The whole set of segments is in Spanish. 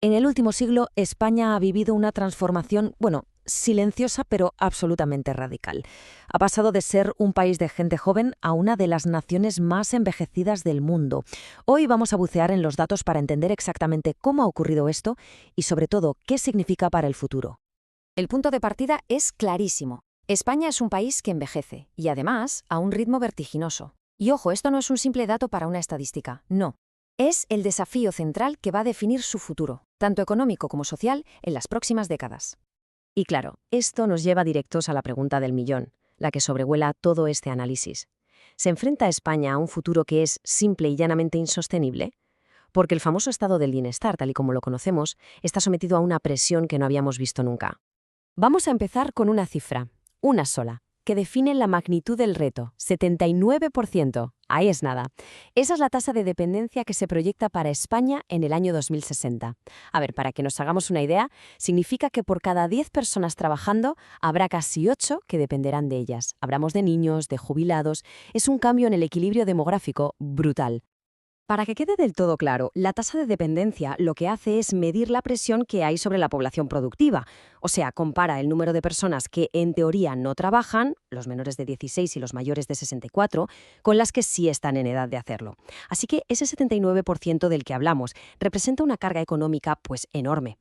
En el último siglo, España ha vivido una transformación, bueno, silenciosa pero absolutamente radical. Ha pasado de ser un país de gente joven a una de las naciones más envejecidas del mundo. Hoy vamos a bucear en los datos para entender exactamente cómo ha ocurrido esto y, sobre todo, qué significa para el futuro. El punto de partida es clarísimo. España es un país que envejece, y además a un ritmo vertiginoso. Y ojo, esto no es un simple dato para una estadística, no. Es el desafío central que va a definir su futuro, tanto económico como social, en las próximas décadas. Y claro, esto nos lleva directos a la pregunta del millón, la que sobrevuela todo este análisis. ¿Se enfrenta España a un futuro que es simple y llanamente insostenible? Porque el famoso estado del bienestar, tal y como lo conocemos, está sometido a una presión que no habíamos visto nunca. Vamos a empezar con una cifra, una sola, que define la magnitud del reto, 79%. Ahí es nada. Esa es la tasa de dependencia que se proyecta para España en el año 2060. A ver, para que nos hagamos una idea, significa que por cada 10 personas trabajando, habrá casi 8 que dependerán de ellas. Hablamos de niños, de jubilados. Es un cambio en el equilibrio demográfico brutal. Para que quede del todo claro, la tasa de dependencia lo que hace es medir la presión que hay sobre la población productiva. O sea, compara el número de personas que en teoría no trabajan, los menores de 16 y los mayores de 64, con las que sí están en edad de hacerlo. Así que ese 79% del que hablamos representa una carga económica pues enorme.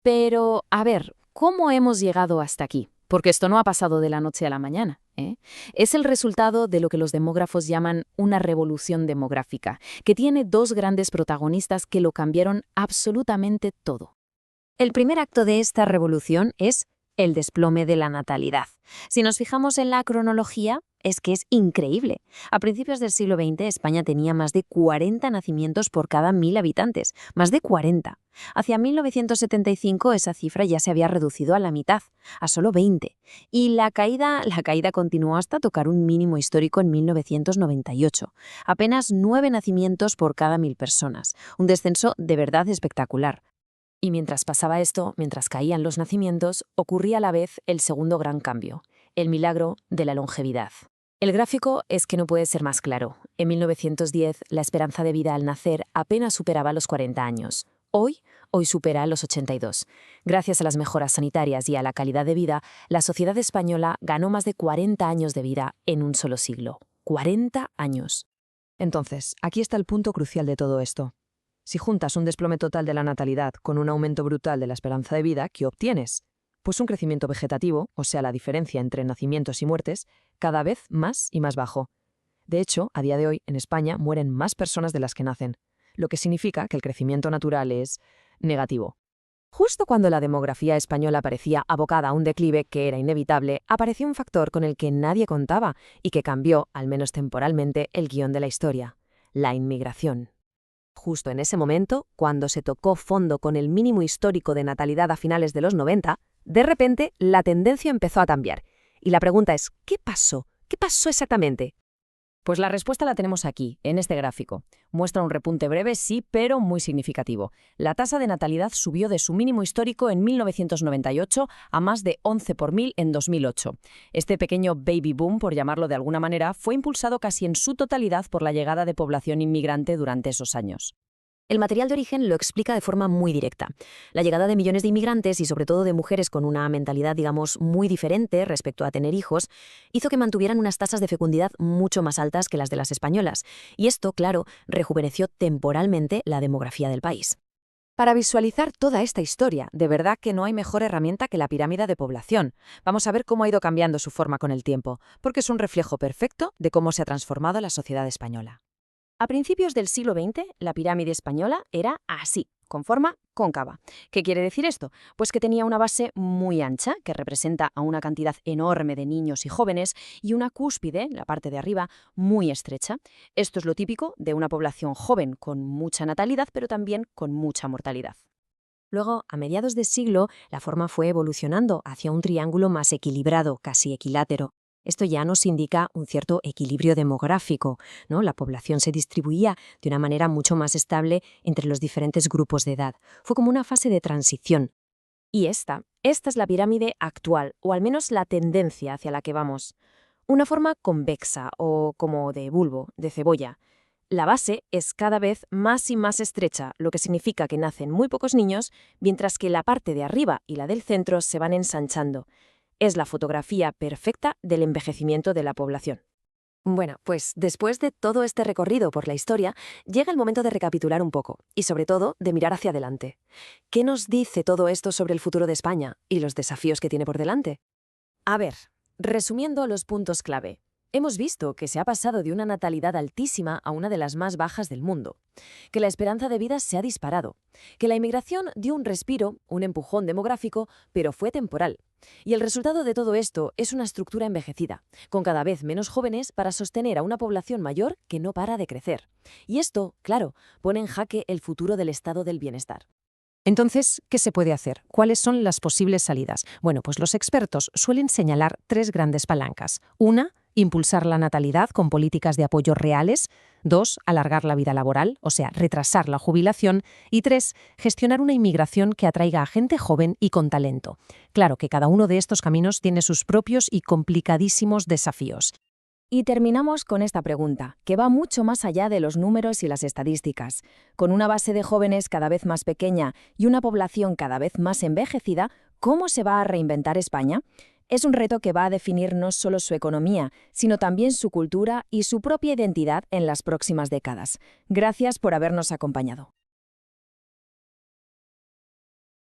Pero, a ver, ¿cómo hemos llegado hasta aquí? Porque esto no ha pasado de la noche a la mañana, ¿eh? Es el resultado de lo que los demógrafos llaman una revolución demográfica, que tiene dos grandes protagonistas que lo cambiaron absolutamente todo. El primer acto de esta revolución es el desplome de la natalidad. Si nos fijamos en la cronología, es que es increíble. A principios del siglo XX, España tenía más de 40 nacimientos por cada 1.000 habitantes. Más de 40. Hacia 1975 esa cifra ya se había reducido a la mitad, a solo 20. Y la caída continuó hasta tocar un mínimo histórico en 1998. Apenas 9 nacimientos por cada 1.000 personas. Un descenso de verdad espectacular. Y mientras pasaba esto, mientras caían los nacimientos, ocurría a la vez el segundo gran cambio, el milagro de la longevidad. El gráfico es que no puede ser más claro. En 1910, la esperanza de vida al nacer apenas superaba los 40 años. Hoy supera los 82. Gracias a las mejoras sanitarias y a la calidad de vida, la sociedad española ganó más de 40 años de vida en un solo siglo. 40 años. Entonces, aquí está el punto crucial de todo esto. Si juntas un desplome total de la natalidad con un aumento brutal de la esperanza de vida, ¿qué obtienes? Pues un crecimiento vegetativo, o sea, la diferencia entre nacimientos y muertes, cada vez más y más bajo. De hecho, a día de hoy, en España mueren más personas de las que nacen, lo que significa que el crecimiento natural es negativo. Justo cuando la demografía española parecía abocada a un declive que era inevitable, apareció un factor con el que nadie contaba y que cambió, al menos temporalmente, el guión de la historia: la inmigración. Justo en ese momento, cuando se tocó fondo con el mínimo histórico de natalidad a finales de los 90, de repente la tendencia empezó a cambiar. Y la pregunta es, ¿qué pasó? ¿Qué pasó exactamente? Pues la respuesta la tenemos aquí, en este gráfico. Muestra un repunte breve, sí, pero muy significativo. La tasa de natalidad subió de su mínimo histórico en 1998 a más de 11 por 1000 en 2008. Este pequeño baby boom, por llamarlo de alguna manera, fue impulsado casi en su totalidad por la llegada de población inmigrante durante esos años. El material de origen lo explica de forma muy directa. La llegada de millones de inmigrantes y sobre todo de mujeres con una mentalidad, digamos, muy diferente respecto a tener hijos, hizo que mantuvieran unas tasas de fecundidad mucho más altas que las de las españolas. Y esto, claro, rejuveneció temporalmente la demografía del país. Para visualizar toda esta historia, de verdad que no hay mejor herramienta que la pirámide de población. Vamos a ver cómo ha ido cambiando su forma con el tiempo, porque es un reflejo perfecto de cómo se ha transformado la sociedad española. A principios del siglo XX, la pirámide española era así, con forma cóncava. ¿Qué quiere decir esto? Pues que tenía una base muy ancha, que representa a una cantidad enorme de niños y jóvenes, y una cúspide, la parte de arriba, muy estrecha. Esto es lo típico de una población joven con mucha natalidad, pero también con mucha mortalidad. Luego, a mediados de siglo, la forma fue evolucionando hacia un triángulo más equilibrado, casi equilátero. Esto ya nos indica un cierto equilibrio demográfico, ¿no? La población se distribuía de una manera mucho más estable entre los diferentes grupos de edad. Fue como una fase de transición. Y esta es la pirámide actual, o al menos la tendencia hacia la que vamos. Una forma convexa o como de bulbo, de cebolla. La base es cada vez más y más estrecha, lo que significa que nacen muy pocos niños, mientras que la parte de arriba y la del centro se van ensanchando. Es la fotografía perfecta del envejecimiento de la población. Bueno, pues después de todo este recorrido por la historia, llega el momento de recapitular un poco y sobre todo de mirar hacia adelante. ¿Qué nos dice todo esto sobre el futuro de España y los desafíos que tiene por delante? A ver, resumiendo los puntos clave. Hemos visto que se ha pasado de una natalidad altísima a una de las más bajas del mundo, que la esperanza de vida se ha disparado, que la inmigración dio un respiro, un empujón demográfico, pero fue temporal. Y el resultado de todo esto es una estructura envejecida, con cada vez menos jóvenes para sostener a una población mayor que no para de crecer. Y esto, claro, pone en jaque el futuro del estado del bienestar. Entonces, ¿qué se puede hacer? ¿Cuáles son las posibles salidas? Bueno, pues los expertos suelen señalar tres grandes palancas. Una, impulsar la natalidad con políticas de apoyo reales. 2, alargar la vida laboral, o sea, retrasar la jubilación. Y 3, gestionar una inmigración que atraiga a gente joven y con talento. Claro que cada uno de estos caminos tiene sus propios y complicadísimos desafíos. Y terminamos con esta pregunta, que va mucho más allá de los números y las estadísticas. Con una base de jóvenes cada vez más pequeña y una población cada vez más envejecida, ¿cómo se va a reinventar España? Es un reto que va a definir no solo su economía, sino también su cultura y su propia identidad en las próximas décadas. Gracias por habernos acompañado.